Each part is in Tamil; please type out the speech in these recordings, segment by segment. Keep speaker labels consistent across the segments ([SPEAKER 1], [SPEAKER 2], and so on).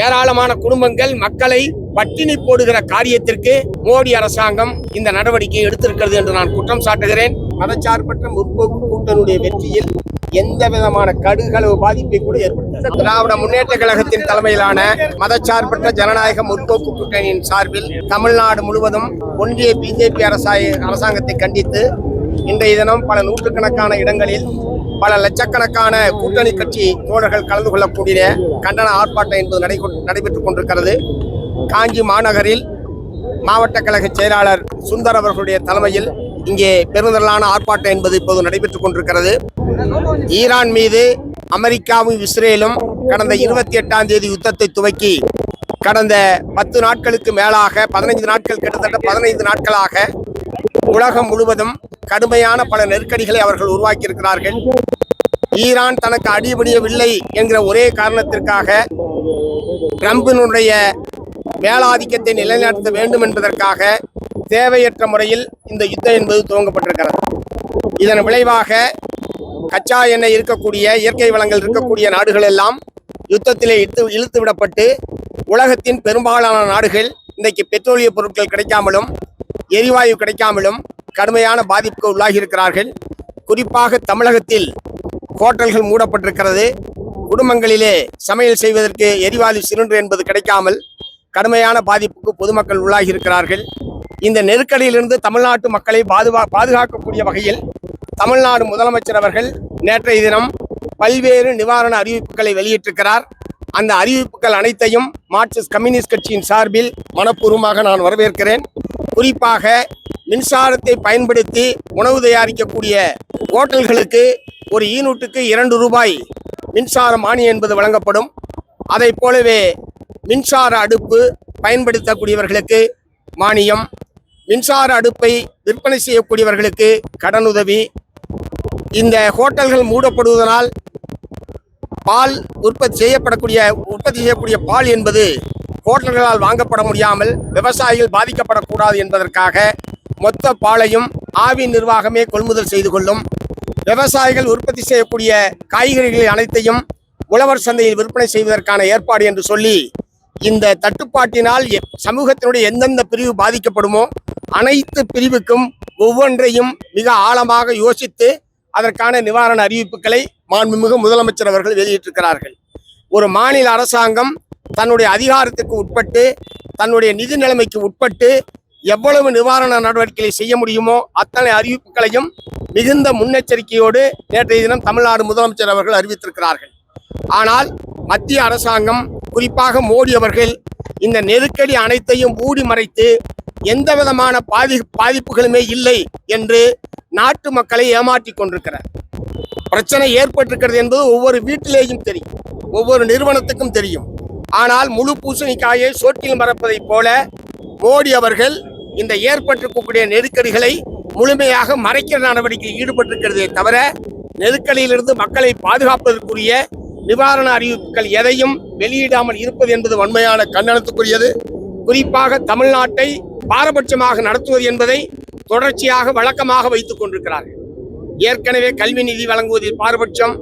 [SPEAKER 1] ஏராளமான குடும்பங்கள் மக்களை பட்டினி போடுகிற காரியத்திற்கு மோடி அரசாங்கம் இந்த நடவடிக்கையை எடுத்திருக்கிறது என்று நான் குற்றம் சாட்டுகிறேன். மதச்சார்பற்ற முற்போக்கு கூட்டணியுடைய வெற்றியில் எந்த விதமான கடுகளவு பாதிப்பை கூட ஏற்படுத்த திராவிட முன்னேற்ற கழகத்தின் தலைமையிலான மதச்சார்பற்ற ஜனநாயக முற்போக்கு கூட்டணியின் சார்பில் தமிழ்நாடு முழுவதும் ஒன்றிய பிஜேபி அரசாங்கத்தை கண்டித்து இன்றைய தினம் பல நூற்றுக்கணக்கான இடங்களில் பல லட்சக்கணக்கான கூட்டணி கட்சி தோழர்கள் கலந்து கொள்ளக்கூடிய கண்டன ஆர்ப்பாட்டம் என்பது நடைபெற்றுக் கொண்டிருக்கிறது. காஞ்சி மாநகரில் மாவட்ட கழக செயலாளர் சுந்தர் அவர்களுடைய தலைமையில் இங்கே பெருந்திரளான ஆர்ப்பாட்டம் என்பது இப்போது நடைபெற்றுக் கொண்டிருக்கிறது. ஈரான் மீது அமெரிக்காவும் இஸ்ரேலும் கடந்த 28ஆம் தேதி யுத்தத்தை துவக்கி கடந்த 10 நாட்களுக்கு மேலாக 15 நாட்கள் கிட்டத்தட்ட 15 நாட்களாக உலகம் முழுவதும் கடுமையான பல நெருக்கடிகளை அவர்கள் உருவாக்கி இருக்கிறார்கள். ஈரான் தனக்கு அடிபணியவில்லை என்கிற ஒரே காரணத்திற்காக ட்ரம்பினுடைய மேலாதிக்கத்தை நிலைநாட்ட வேண்டும் என்பதற்காக தேவையற்ற முறையில் இந்த யுத்தம் என்பது துவங்கப்பட்டிருக்கிறது. இதன் விளைவாக கச்சா எண்ணெய் இருக்கக்கூடிய இயற்கை வளங்கள் இருக்கக்கூடிய நாடுகள் எல்லாம் யுத்தத்திலே இழுத்து விடப்பட்டு உலகத்தின் பெரும்பாலான நாடுகள் இன்றைக்கு பெட்ரோலிய பொருட்கள் கிடைக்காமலும் எரிவாயு கிடைக்காமலும் கடுமையான பாதிப்புக்கு உள்ளாகி இருக்கிறார்கள். குறிப்பாக தமிழகத்தில் ஹோட்டல்கள் மூடப்பட்டிருக்கிறது. குடும்பங்களிலே சமையல் செய்வதற்கு எரிவாயு சிலிண்டர் என்பது கிடைக்காமல் கடுமையான பாதிப்புக்கு பொதுமக்கள் உள்ளாகி இருக்கிறார்கள். இந்த நெருக்கடியிலிருந்து தமிழ்நாட்டு மக்களை பாதுகாக்கக்கூடிய வகையில் தமிழ்நாடு முதலமைச்சர் அவர்கள் நேற்றைய தினம் பல்வேறு நிவாரண அறிவிப்புகளை வெளியிட்டிருக்கிறார். அந்த அறிவிப்புகள் அனைத்தையும் மார்க்சிஸ்ட் கம்யூனிஸ்ட் கட்சியின் சார்பில் மனப்பூர்வமாக நான் வரவேற்கிறேன். குறிப்பாக மின்சாரத்தை பயன்படுத்தி உணவு தயாரிக்கக்கூடிய ஹோட்டல்களுக்கு ஒரு யூனிட்டுக்கு 2 ரூபாய் மின்சார மானியம் என்பது வழங்கப்படும். அதை போலவே மின்சார அடுப்பு பயன்படுத்தக்கூடியவர்களுக்கு மானியம், மின்சார அடுப்பை விற்பனை செய்யக்கூடியவர்களுக்கு கடனுதவி. இந்த ஹோட்டல்கள் மூடப்படுவதனால் பால் உற்பத்தி செய்யக்கூடிய பால் என்பது ஹோட்டல்களால் வாங்கப்பட முடியாமல் விவசாயிகள் பாதிக்கப்படக்கூடாது என்பதற்காக மொத்த பாலையும் ஆவி நிர்வாகமே கொள்முதல் செய்து கொள்ளும். விவசாயிகள் உற்பத்தி செய்யக்கூடிய காய்கறிகளை அனைத்தையும் உழவர் சந்தையில் விற்பனை செய்வதற்கான ஏற்பாடு என்று சொல்லி இந்த தட்டுப்பாட்டினால் சமூகத்தினுடைய எந்தெந்த பிரிவு பாதிக்கப்படுமோ அனைத்து பிரிவுக்கும் ஒவ்வொன்றையும் மிக ஆழமாக யோசித்து அதற்கான நிவாரண அறிவிப்புகளை மாண்புமிகு முதலமைச்சர் அவர்கள் வெளியிட்டிருக்கிறார்கள். ஒரு மாநில அரசாங்கம் தன்னுடைய அதிகாரத்துக்கு உட்பட்டு தன்னுடைய நிதி நிலைமைக்கு உட்பட்டு எவ்வளவு நிவாரண நடவடிக்கைகளை செய்ய முடியுமோ அத்தனை அறிவிப்புகளையும் மிகுந்த முன்னெச்சரிக்கையோடு நேற்றைய தினம் தமிழ்நாடு முதலமைச்சர் அவர்கள் அறிவித்திருக்கிறார்கள். ஆனால் மத்திய அரசாங்கம் குறிப்பாக மோடி அவர்கள் இந்த நெருக்கடி அனைத்தையும் மூடி மறைத்து எந்த விதமான பாதிப்புகளுமே இல்லை என்று நாட்டு மக்களை ஏமாற்றி கொண்டிருக்கிறார். பிரச்சனை ஏற்பட்டிருக்கிறது என்பது ஒவ்வொரு வீட்டிலேயும் தெரியும், ஒவ்வொரு நிறுவனத்துக்கும் தெரியும். ஆனால் முழு பூசணிக்காயை சோற்றில் மறப்பதை போல மோடி அவர்கள் இந்த ஏற்பட்டிருக்கக்கூடிய நெருக்கடிகளை முழுமையாக மறைக்கிற நடவடிக்கையில் ஈடுபட்டிருக்கிறதே தவிர நெருக்கடியிலிருந்து மக்களை பாதுகாப்பதற்குரிய நிவாரண அறிவிப்புகள் எதையும் வெளியிடாமல் இருப்பது என்பது வன்மையான கண்டனத்துக்குரியது. குறிப்பாக தமிழ்நாட்டை பாரபட்சமாக நடத்துவது என்பதை தொடர்ச்சியாக வழக்கமாக வைத்துக் கொண்டிருக்கிறார்கள். ஏற்கனவே கல்வி நிதி வழங்குவதில் பாரபட்சம்,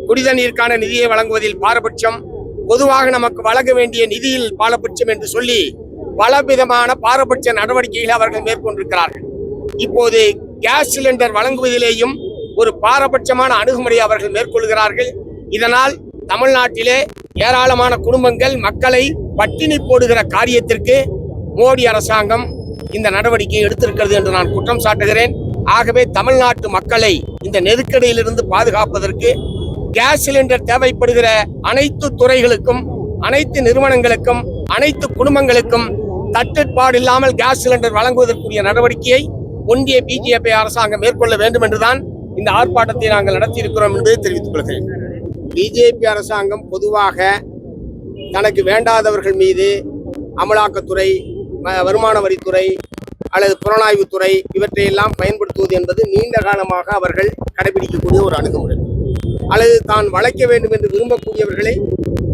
[SPEAKER 1] குடித நீருக்கான நிதியை வழங்குவதில் பாரபட்சம், பொதுவாக நமக்கு வழங்க வேண்டிய நிதியில் பாரபட்சம் என்று சொல்லி பலவிதமான பாரபட்ச நடவடிக்கைகளை அவர்கள் மேற்கொண்டிருக்கிறார்கள். இப்போது கேஸ் சிலிண்டர் வழங்குவதிலேயும் ஒரு பாரபட்சமான அணுகுமுறையை அவர்கள் மேற்கொள்கிறார்கள். இதனால் தமிழ்நாட்டிலே ஏராளமான குடும்பங்கள் மக்களை பட்டினி போடுகிற காரியத்திற்கு மோடி அரசாங்கம் இந்த நடவடிக்கையை எடுத்திருக்கிறது என்று நான் குற்றம் சாட்டுகிறேன். ஆகவே தமிழ்நாட்டு மக்களை இந்த நெருக்கடியிலிருந்து பாதுகாப்பதற்கு கேஸ் சிலிண்டர் தேவைப்படுகிற அனைத்து துறைகளுக்கும், அனைத்து நிறுவனங்களுக்கும், அனைத்து குடும்பங்களுக்கும் தட்டுப்பாடு இல்லாமல் கேஸ் சிலிண்டர் வழங்குவதற்குரிய நடவடிக்கையை ஒன்றிய பிஜேபி அரசாங்கம் மேற்கொள்ள வேண்டும் என்றுதான் இந்த ஆர்ப்பாட்டத்தை நாங்கள் நடத்தியிருக்கிறோம் என்பதை தெரிவித்துக் கொள்கிறேன். பிஜேபி அரசாங்கம் பொதுவாக தனக்கு வேண்டாதவர்கள் மீது அமலாக்கத்துறை, வருமான வரித்துறை அல்லது புலனாய்வுத்துறை இவற்றையெல்லாம் பயன்படுத்துவது என்பது நீண்ட காலமாக அவர்கள் கடைபிடிக்கக்கூடிய ஒரு அணுகுமுறை. அல்லது தான் வளைக்க வேண்டும் என்று விரும்பக்கூடியவர்களை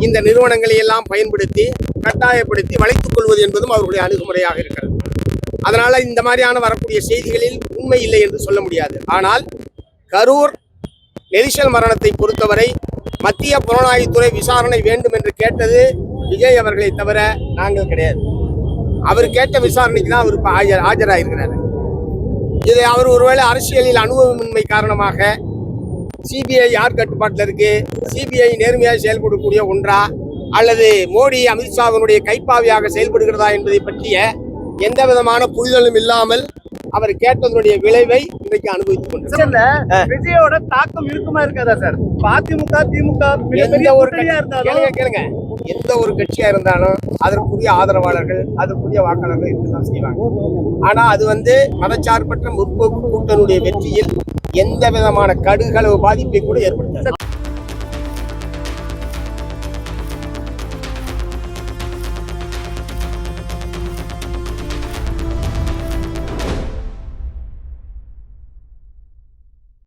[SPEAKER 1] இந்த நிறுவனங்களை எல்லாம் பயன்படுத்தி கட்டாயப்படுத்தி வளைத்துக் கொள்வது என்பதும் அவர்களுடைய அணுகுமுறையாக இருக்கிறது. அதனால இந்த மாதிரியான வரக்கூடிய செய்திகளில் உண்மை இல்லை என்று சொல்ல முடியாது. ஆனால் கரூர் நெரிசல் மரணத்தை பொறுத்தவரை மத்திய புலனாய்வுத்துறை விசாரணை வேண்டும் என்று கேட்டது விஜய் அவர்களை தவிர நாங்கள் கிடையாது. அவர் கேட்ட விசாரணைக்கு தான் அவர் இப்ப ஆஜராயிருக்கிறார். இதை அவர் ஒருவேளை அரசியலில் அனுபவமின்மை காரணமாக சிபிஐ யார் கட்டுப்பாட்டில் இருக்கு, சிபிஐ நேர்மையாக செயல்படக்கூடிய ஒன்றா அல்லது மோடி அமித்ஷாவினுடைய கைப்பாவியாக செயல்படுகிறதா என்பதை பற்றிய எந்த விதமான புரிதலும் இல்லாமல் அவர் கேட்டதனுடைய விளைவை இன்றைக்கு அனுபவித்துக் கொண்டிருக்கிறார்.
[SPEAKER 2] விஜயோட தாக்கம் இருக்குமா இருக்காதா சார்? அதிமுக திமுக
[SPEAKER 1] எந்த ஒரு கேளுங்க, எந்த ஒரு கட்சியா இருந்தாலும் அதற்குரிய ஆதரவாளர்கள் அதற்குரிய வாக்காளர்கள் இருக்கதான் செய்வாங்க. ஆனா அது மதச்சார்பற்ற முற்போக்கு கூட்டணியுடைய வெற்றியில் எந்த விதமான கடுகளவு பாதிப்பை கூட ஏற்படுத்தாது.